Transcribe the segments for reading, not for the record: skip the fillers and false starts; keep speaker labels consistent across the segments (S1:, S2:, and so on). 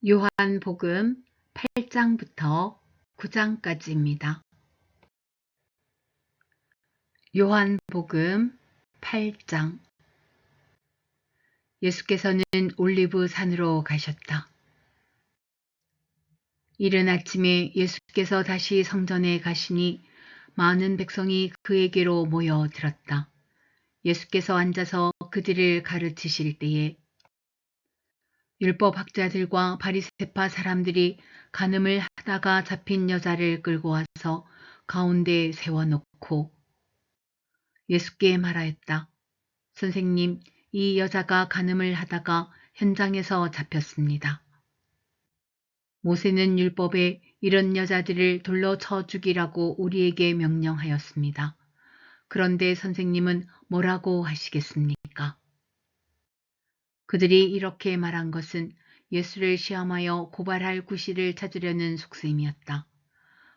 S1: 요한복음 8장부터 9장까지입니다. 요한복음 8장. 예수께서는 올리브 산으로 가셨다. 이른 아침에 예수께서 다시 성전에 가시니 많은 백성이 그에게로 모여들었다. 예수께서 앉아서 그들을 가르치실 때에 율법학자들과 바리새파 사람들이 간음을 하다가 잡힌 여자를 끌고 와서 가운데에 세워놓고 예수께 말하였다. 선생님, 이 여자가 간음을 하다가 현장에서 잡혔습니다. 모세는 율법에 이런 여자들을 돌로 쳐 죽이라고 우리에게 명령하였습니다. 그런데 선생님은 뭐라고 하시겠습니까? 그들이 이렇게 말한 것은 예수를 시험하여 고발할 구실을 찾으려는 속셈이었다.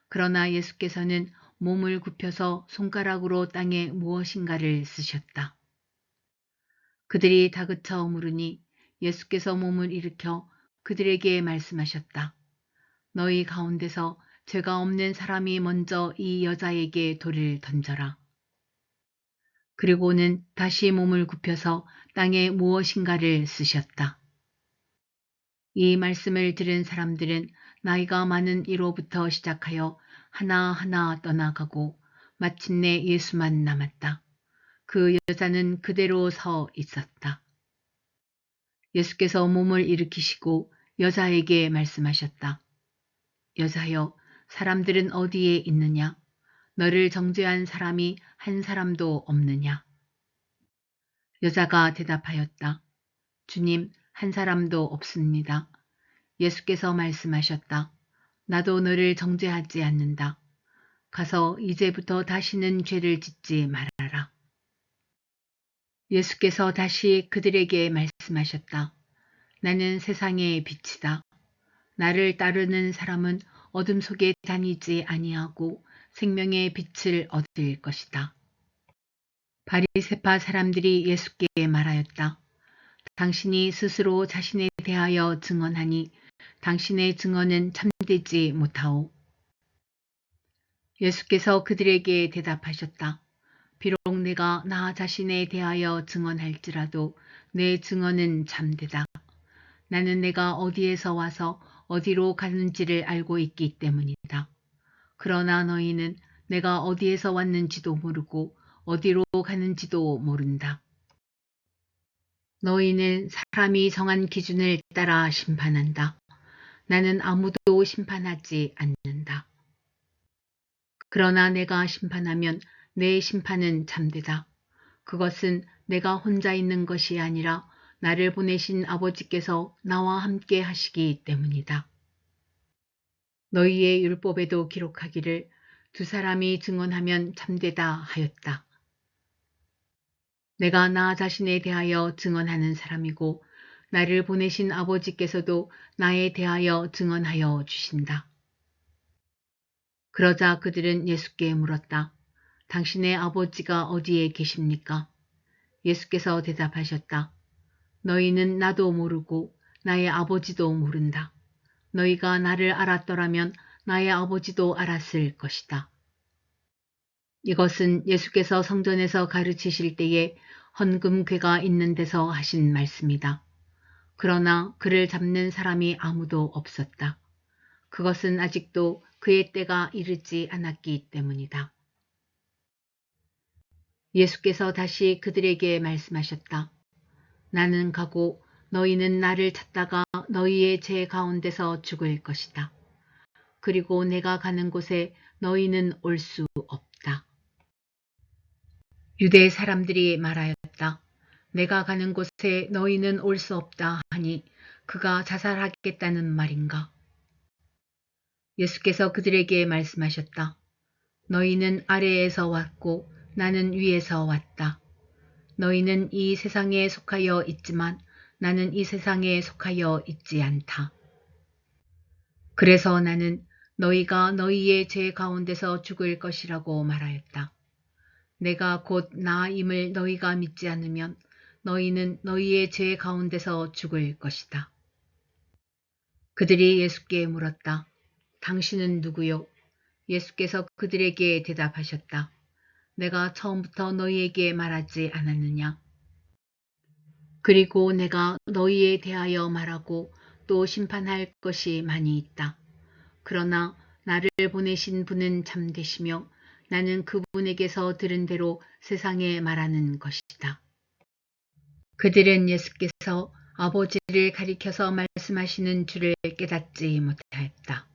S1: 그러나 예수께서는 몸을 굽혀서 손가락으로 땅에 무엇인가를 쓰셨다. 그들이 다그쳐 물으니 예수께서 몸을 일으켜 그들에게 말씀하셨다. 너희 가운데서 죄가 없는 사람이 먼저 이 여자에게 돌을 던져라. 그리고는 다시 몸을 굽혀서 땅에 무엇인가를 쓰셨다. 이 말씀을 들은 사람들은 나이가 많은 이로부터 시작하여 하나하나 떠나가고 마침내 예수만 남았다. 그 여자는 그대로 서 있었다. 예수께서 몸을 일으키시고 여자에게 말씀하셨다. 여자여, 사람들은 어디에 있느냐? 너를 정죄한 사람이 한 사람도 없느냐? 여자가 대답하였다. 주님, 한 사람도 없습니다. 예수께서 말씀하셨다. 나도 너를 정죄하지 않는다. 가서 이제부터 다시는 죄를 짓지 말아라. 예수께서 다시 그들에게 말씀하셨다. 나는 세상의 빛이다. 나를 따르는 사람은 어둠 속에 다니지 아니하고 생명의 빛을 얻을 것이다. 바리새파 사람들이 예수께 말하였다. 당신이 스스로 자신에 대하여 증언하니 당신의 증언은 참되지 못하오. 예수께서 그들에게 대답하셨다. 비록 내가 나 자신에 대하여 증언할지라도 내 증언은 참되다. 나는 내가 어디에서 와서 어디로 가는지를 알고 있기 때문이다. 그러나 너희는 내가 어디에서 왔는지도 모르고 어디로 가는지도 모른다. 너희는 사람이 정한 기준을 따라 심판한다. 나는 아무도 심판하지 않는다. 그러나 내가 심판하면 내 심판은 참되다. 그것은 내가 혼자 있는 것이 아니라 나를 보내신 아버지께서 나와 함께 하시기 때문이다. 너희의 율법에도 기록하기를 두 사람이 증언하면 참되다 하였다. 내가 나 자신에 대하여 증언하는 사람이고 나를 보내신 아버지께서도 나에 대하여 증언하여 주신다. 그러자 그들은 예수께 물었다. 당신의 아버지가 어디에 계십니까? 예수께서 대답하셨다. 너희는 나도 모르고 나의 아버지도 모른다. 너희가 나를 알았더라면 나의 아버지도 알았을 것이다. 이것은 예수께서 성전에서 가르치실 때에 헌금궤가 있는 데서 하신 말씀이다. 그러나 그를 잡는 사람이 아무도 없었다. 그것은 아직도 그의 때가 이르지 않았기 때문이다. 예수께서 다시 그들에게 말씀하셨다. 나는 가고 너희는 나를 찾다가 너희의 죄 가운데서 죽을 것이다. 그리고 내가 가는 곳에 너희는 올 수 없다. 유대 사람들이 말하였다. 내가 가는 곳에 너희는 올 수 없다 하니 그가 자살하겠다는 말인가? 예수께서 그들에게 말씀하셨다. 너희는 아래에서 왔고 나는 위에서 왔다. 너희는 이 세상에 속하여 있지만 나는 이 세상에 속하여 있지 않다. 그래서 나는 너희가 너희의 죄 가운데서 죽을 것이라고 말하였다. 내가 곧 나임을 너희가 믿지 않으면 너희는 너희의 죄 가운데서 죽을 것이다. 그들이 예수께 물었다. 당신은 누구요? 예수께서 그들에게 대답하셨다. 내가 처음부터 너희에게 말하지 않았느냐? 그리고 내가 너희에 대하여 말하고 또 심판할 것이 많이 있다. 그러나 나를 보내신 분은 참되시며 나는 그분에게서 들은 대로 세상에 말하는 것이다. 그들은 예수께서 아버지를 가리켜서 말씀하시는 줄을 깨닫지 못하였다.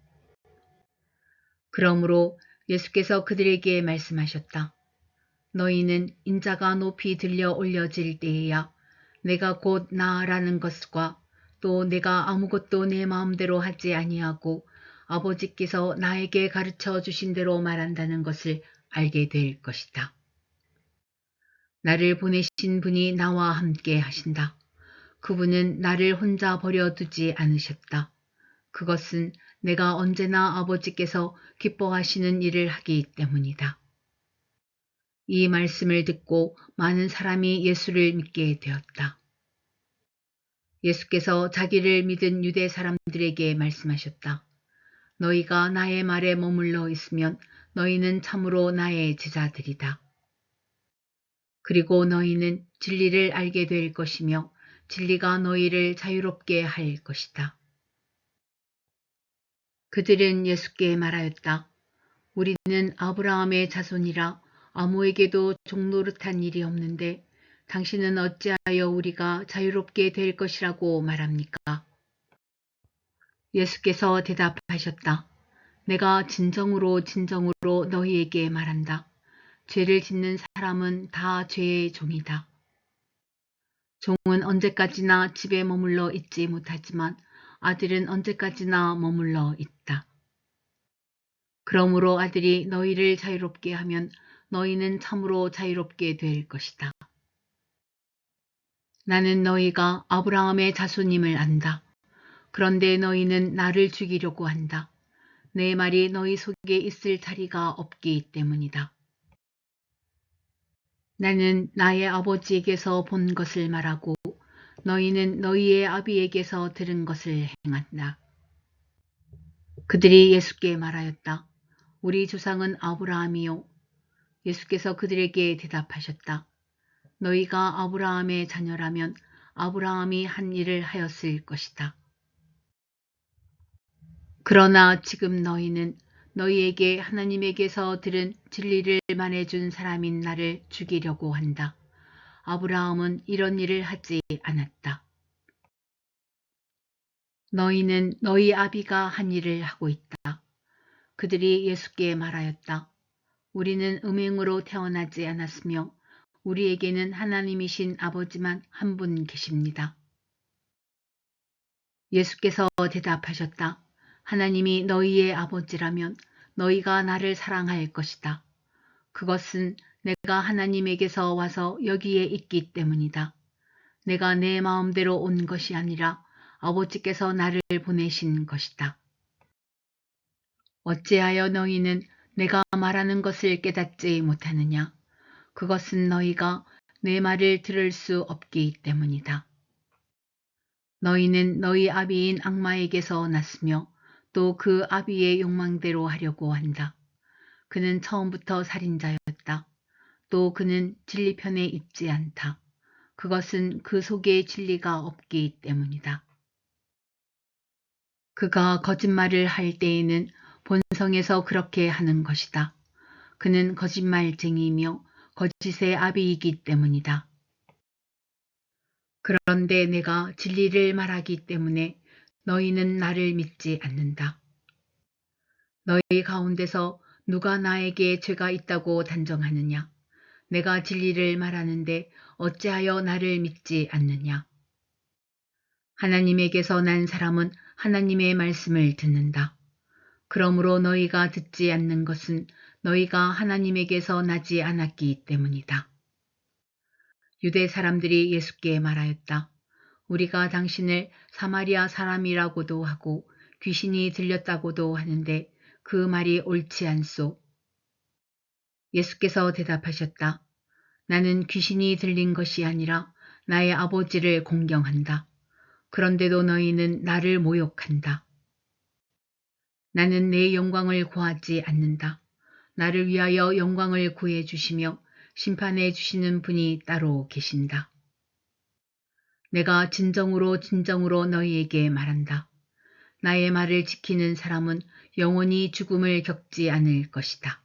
S1: 그러므로 예수께서 그들에게 말씀하셨다. 너희는 인자가 높이 들려 올려질 때에야 내가 곧 나라는 것과 또 내가 아무것도 내 마음대로 하지 아니하고 아버지께서 나에게 가르쳐 주신 대로 말한다는 것을 알게 될 것이다. 나를 보내신 분이 나와 함께 하신다. 그분은 나를 혼자 버려두지 않으셨다. 그것은 내가 언제나 아버지께서 기뻐하시는 일을 하기 때문이다. 이 말씀을 듣고 많은 사람이 예수를 믿게 되었다. 예수께서 자기를 믿은 유대 사람들에게 말씀하셨다. 너희가 나의 말에 머물러 있으면 너희는 참으로 나의 제자들이다. 그리고 너희는 진리를 알게 될 것이며 진리가 너희를 자유롭게 할 것이다. 그들은 예수께 말하였다. 우리는 아브라함의 자손이라 아무에게도 종노릇한 일이 없는데 당신은 어찌하여 우리가 자유롭게 될 것이라고 말합니까? 예수께서 대답하셨다. 내가 진정으로 너희에게 말한다. 죄를 짓는 사람은 다 죄의 종이다. 종은 언제까지나 집에 머물러 있지 못하지만 아들은 언제까지나 머물러 있다. 그러므로 아들이 너희를 자유롭게 하면 너희는 참으로 자유롭게 될 것이다. 나는 너희가 아브라함의 자손임을 안다. 그런데 너희는 나를 죽이려고 한다. 내 말이 너희 속에 있을 자리가 없기 때문이다. 나는 나의 아버지에게서 본 것을 말하고 너희는 너희의 아비에게서 들은 것을 행한다. 그들이 예수께 말하였다. 우리 조상은 아브라함이요. 예수께서 그들에게 대답하셨다. 너희가 아브라함의 자녀라면 아브라함이 한 일을 하였을 것이다. 그러나 지금 너희는 너희에게 하나님에게서 들은 진리를 말해준 사람인 나를 죽이려고 한다. 아브라함은 이런 일을 하지 않았다. 너희는 너희 아비가 한 일을 하고 있다. 그들이 예수께 말하였다. 우리는 음행으로 태어나지 않았으며 우리에게는 하나님이신 아버지만 한 분 계십니다. 예수께서 대답하셨다. 하나님이 너희의 아버지라면 너희가 나를 사랑할 것이다. 그것은 내가 하나님에게서 와서 여기에 있기 때문이다. 내가 내 마음대로 온 것이 아니라 아버지께서 나를 보내신 것이다. 어찌하여 너희는 내가 말하는 것을 깨닫지 못하느냐? 그것은 너희가 내 말을 들을 수 없기 때문이다. 너희는 너희 아비인 악마에게서 났으며 또 그 아비의 욕망대로 하려고 한다. 그는 처음부터 살인자였다. 또 그는 진리 편에 있지 않다. 그것은 그 속에 진리가 없기 때문이다. 그가 거짓말을 할 때에는 본성에서 그렇게 하는 것이다. 그는 거짓말쟁이이며 거짓의 아비이기 때문이다. 그런데 내가 진리를 말하기 때문에 너희는 나를 믿지 않는다. 너희 가운데서 누가 나에게 죄가 있다고 단정하느냐? 내가 진리를 말하는데 어찌하여 나를 믿지 않느냐? 하나님에게서 난 사람은 하나님의 말씀을 듣는다. 그러므로 너희가 듣지 않는 것은 너희가 하나님에게서 나지 않았기 때문이다. 유대 사람들이 예수께 말하였다. 우리가 당신을 사마리아 사람이라고도 하고 귀신이 들렸다고도 하는데 그 말이 옳지 않소. 예수께서 대답하셨다. 나는 귀신이 들린 것이 아니라 나의 아버지를 공경한다. 그런데도 너희는 나를 모욕한다. 나는 내 영광을 구하지 않는다. 나를 위하여 영광을 구해 주시며 심판해 주시는 분이 따로 계신다. 내가 진정으로 진정으로 너희에게 말한다. 나의 말을 지키는 사람은 영원히 죽음을 겪지 않을 것이다.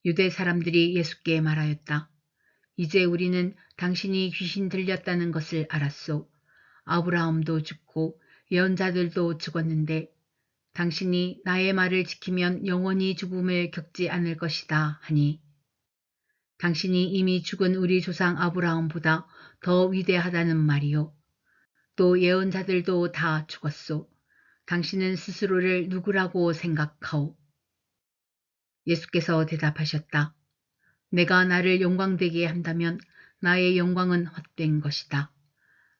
S1: 유대 사람들이 예수께 말하였다. 이제 우리는 당신이 귀신 들렸다는 것을 알았소. 아브라함도 죽고 예언자들도 죽었는데 당신이 나의 말을 지키면 영원히 죽음을 겪지 않을 것이다 하니 당신이 이미 죽은 우리 조상 아브라함보다 더 위대하다는 말이요. 또 예언자들도 다 죽었소. 당신은 스스로를 누구라고 생각하오? 예수께서 대답하셨다. 내가 나를 영광되게 한다면 나의 영광은 헛된 것이다.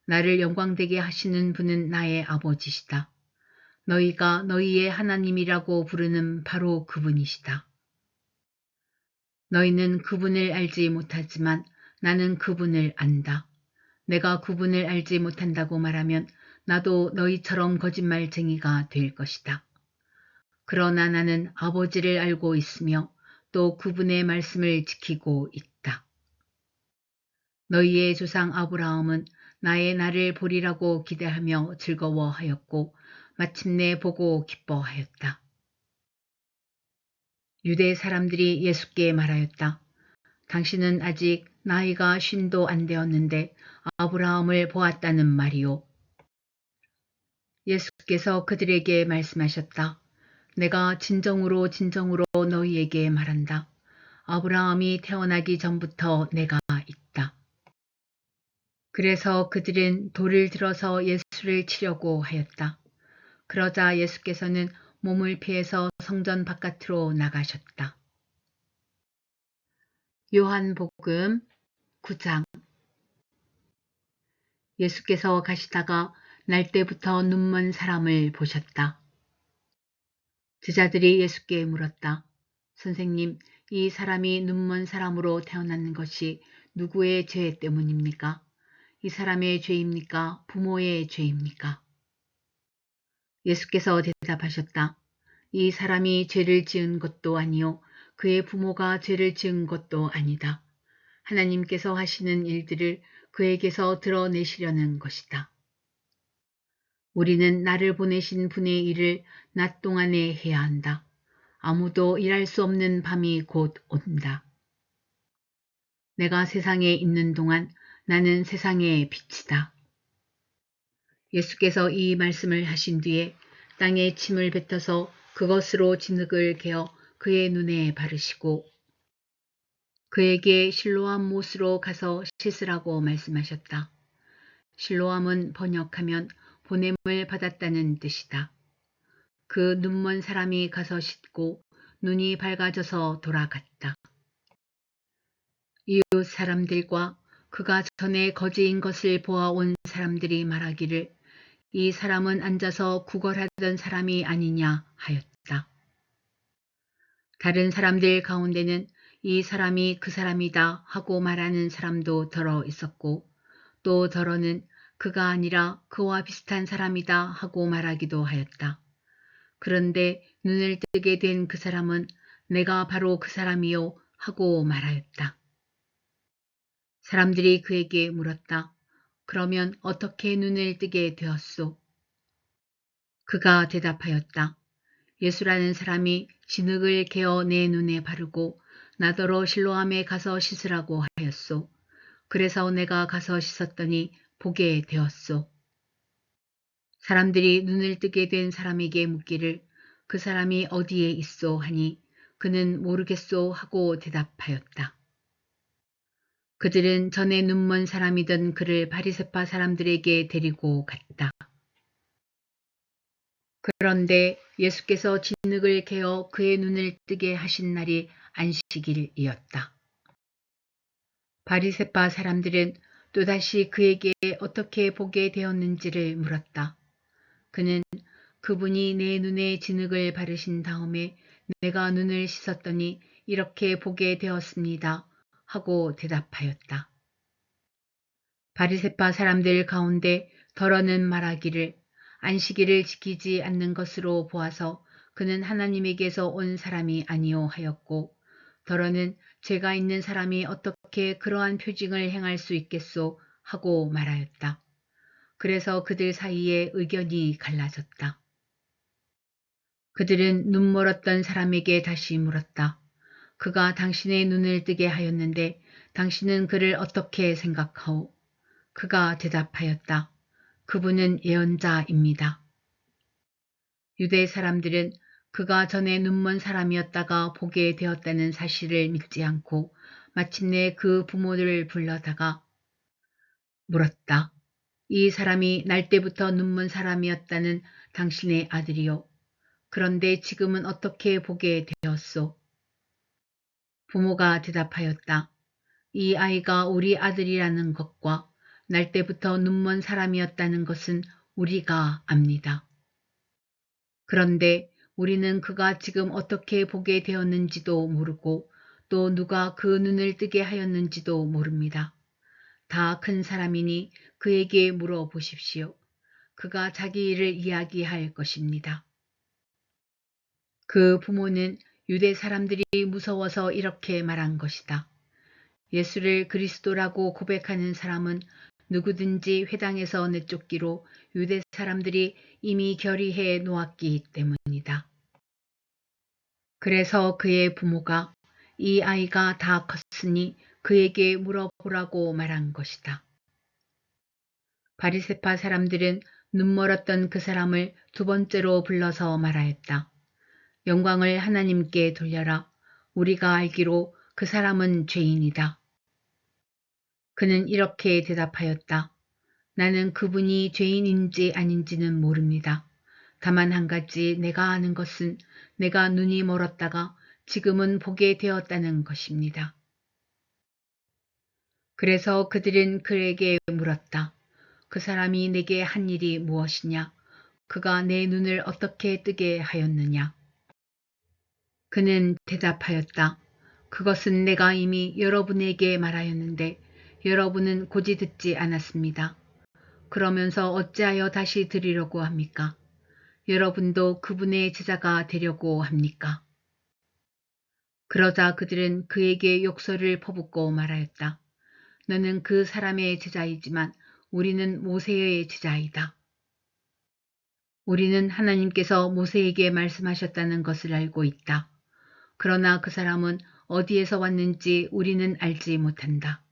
S1: 나를 영광되게 하시는 분은 나의 아버지시다. 너희가 너희의 하나님이라고 부르는 바로 그분이시다. 너희는 그분을 알지 못하지만 나는 그분을 안다. 내가 그분을 알지 못한다고 말하면 나도 너희처럼 거짓말쟁이가 될 것이다. 그러나 나는 아버지를 알고 있으며 또 그분의 말씀을 지키고 있다. 너희의 조상 아브라함은 나의 날을 보리라고 기대하며 즐거워하였고 마침내 보고 기뻐하였다. 유대 사람들이 예수께 말하였다. 당신은 아직 나이가 50도 안 되었는데 아브라함을 보았다는 말이오. 예수께서 그들에게 말씀하셨다. 내가 진정으로 진정으로 너희에게 말한다. 아브라함이 태어나기 전부터 내가 있다. 그래서 그들은 돌을 들어서 예수를 치려고 하였다. 그러자 예수께서는 몸을 피해서 성전 바깥으로 나가셨다. 요한복음 9장. 예수께서 가시다가 날때부터 눈먼 사람을 보셨다. 제자들이 예수께 물었다. 선생님, 이 사람이 눈먼 사람으로 태어난 것이 누구의 죄 때문입니까? 이 사람의 죄입니까? 부모의 죄입니까? 예수께서 대답하셨다. 이 사람이 죄를 지은 것도 아니요 그의 부모가 죄를 지은 것도 아니다. 하나님께서 하시는 일들을 그에게서 드러내시려는 것이다. 우리는 나를 보내신 분의 일을 낮 동안에 해야 한다. 아무도 일할 수 없는 밤이 곧 온다. 내가 세상에 있는 동안 나는 세상의 빛이다. 예수께서 이 말씀을 하신 뒤에 땅에 침을 뱉어서 그것으로 진흙을 개어 그의 눈에 바르시고 그에게 실로암 못으로 가서 씻으라고 말씀하셨다. 실로암은 번역하면 보냄을 받았다는 뜻이다. 그 눈먼 사람이 가서 씻고 눈이 밝아져서 돌아갔다. 이웃 사람들과 그가 전에 거지인 것을 보아온 사람들이 말하기를 이 사람은 앉아서 구걸하던 사람이 아니냐 하였다. 다른 사람들 가운데는 이 사람이 그 사람이다 하고 말하는 사람도 더러 있었고 또 더러는 그가 아니라 그와 비슷한 사람이다 하고 말하기도 하였다. 그런데 눈을 뜨게 된 그 사람은 내가 바로 그 사람이요 하고 말하였다. 사람들이 그에게 물었다. 그러면 어떻게 눈을 뜨게 되었소? 그가 대답하였다. 예수라는 사람이 진흙을 개어 내 눈에 바르고 나더러 실로암에 가서 씻으라고 하였소. 그래서 내가 가서 씻었더니 보게 되었소. 사람들이 눈을 뜨게 된 사람에게 묻기를 그 사람이 어디에 있소 하니 그는 모르겠소 하고 대답하였다. 그들은 전에 눈먼 사람이던 그를 바리새파 사람들에게 데리고 갔다. 그런데 예수께서 진흙을 개어 그의 눈을 뜨게 하신 날이 안식일이었다. 바리새파 사람들은 또다시 그에게 어떻게 보게 되었는지를 물었다. 그는 그분이 내 눈에 진흙을 바르신 다음에 내가 눈을 씻었더니 이렇게 보게 되었습니다. 하고 대답하였다. 바리새파 사람들 가운데 더러는 말하기를 안식일을 지키지 않는 것으로 보아서 그는 하나님에게서 온 사람이 아니요 하였고, 더러는 죄가 있는 사람이 어떻게 그러한 표징을 행할 수 있겠소 하고 말하였다. 그래서 그들 사이에 의견이 갈라졌다. 그들은 눈 멀었던 사람에게 다시 물었다. 그가 당신의 눈을 뜨게 하였는데 당신은 그를 어떻게 생각하오? 그가 대답하였다. 그분은 예언자입니다. 유대 사람들은 그가 전에 눈먼 사람이었다가 보게 되었다는 사실을 믿지 않고 마침내 그 부모를 불러다가 물었다. 이 사람이 날 때부터 눈먼 사람이었다는 당신의 아들이요. 그런데 지금은 어떻게 보게 되었소? 부모가 대답하였다. 이 아이가 우리 아들이라는 것과 날 때부터 눈먼 사람이었다는 것은 우리가 압니다. 그런데 우리는 그가 지금 어떻게 보게 되었는지도 모르고 또 누가 그 눈을 뜨게 하였는지도 모릅니다. 다 큰 사람이니 그에게 물어보십시오. 그가 자기 일을 이야기할 것입니다. 그 부모는 유대 사람들이 무서워서 이렇게 말한 것이다. 예수를 그리스도라고 고백하는 사람은 누구든지 회당에서 내쫓기로 유대 사람들이 이미 결의해 놓았기 때문이다. 그래서 그의 부모가 이 아이가 다 컸으니 그에게 물어보라고 말한 것이다. 바리새파 사람들은 눈멀었던 그 사람을 두 번째로 불러서 말하였다. 영광을 하나님께 돌려라. 우리가 알기로 그 사람은 죄인이다. 그는 이렇게 대답하였다. 나는 그분이 죄인인지 아닌지는 모릅니다. 다만 한 가지 내가 아는 것은 내가 눈이 멀었다가 지금은 보게 되었다는 것입니다. 그래서 그들은 그에게 물었다. 그 사람이 내게 한 일이 무엇이냐? 그가 내 눈을 어떻게 뜨게 하였느냐? 그는 대답하였다. 그것은 내가 이미 여러분에게 말하였는데 여러분은 고지 듣지 않았습니다. 그러면서 어찌하여 다시 드리려고 합니까? 여러분도 그분의 제자가 되려고 합니까? 그러자 그들은 그에게 욕설을 퍼붓고 말하였다. 너는 그 사람의 제자이지만 우리는 모세의 제자이다. 우리는 하나님께서 모세에게 말씀하셨다는 것을 알고 있다. 그러나 그 사람은 어디에서 왔는지 우리는 알지 못한다.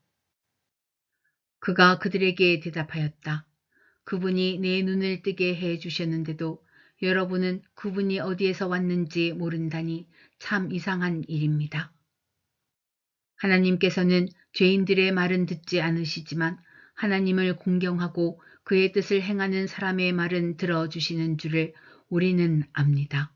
S1: 그가 그들에게 대답하였다. 그분이 내 눈을 뜨게 해 주셨는데도 여러분은 그분이 어디에서 왔는지 모른다니 참 이상한 일입니다. 하나님께서는 죄인들의 말은 듣지 않으시지만 하나님을 공경하고 그의 뜻을 행하는 사람의 말은 들어주시는 줄을 우리는 압니다.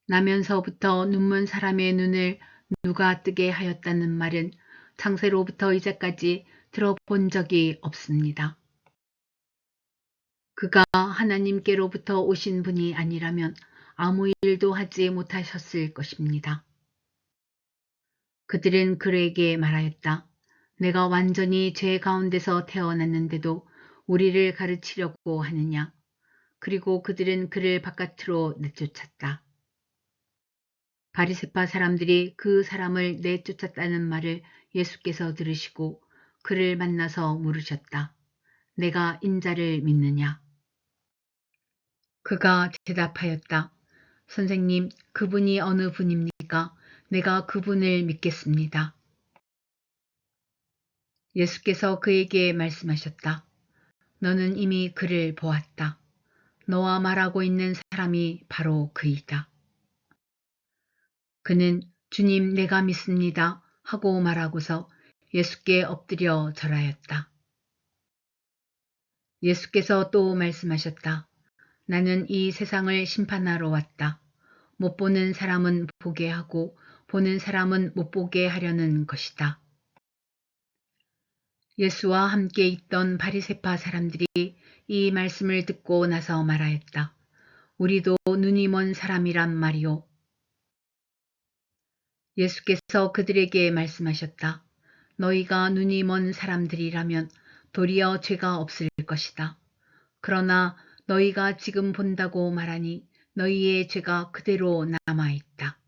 S1: 나면서부터 눈먼 사람의 눈을 누가 뜨게 하였다는 말은 창세로부터 이제까지 들어본 적이 없습니다. 그가 하나님께로부터 오신 분이 아니라면 아무 일도 하지 못하셨을 것입니다. 그들은 그에게 말하였다. 내가 완전히 죄 가운데서 태어났는데도 우리를 가르치려고 하느냐. 그리고 그들은 그를 바깥으로 내쫓았다. 바리새파 사람들이 그 사람을 내쫓았다는 말을 예수께서 들으시고 그를 만나서 물으셨다. 내가 인자를 믿느냐? 그가 대답하였다. 선생님, 그분이 어느 분입니까? 내가 그분을 믿겠습니다. 예수께서 그에게 말씀하셨다. 너는 이미 그를 보았다. 너와 말하고 있는 사람이 바로 그이다. 그는 주님 내가 믿습니다 하고 말하고서 예수께 엎드려 절하였다. 예수께서 또 말씀하셨다. 나는 이 세상을 심판하러 왔다. 못 보는 사람은 보게 하고 보는 사람은 못 보게 하려는 것이다. 예수와 함께 있던 바리새파 사람들이 이 말씀을 듣고 나서 말하였다. 우리도 눈이 먼 사람이란 말이오. 예수께서 그들에게 말씀하셨다. 너희가 눈이 먼 사람들이라면 도리어 죄가 없을 것이다. 그러나 너희가 지금 본다고 말하니 너희의 죄가 그대로 남아있다.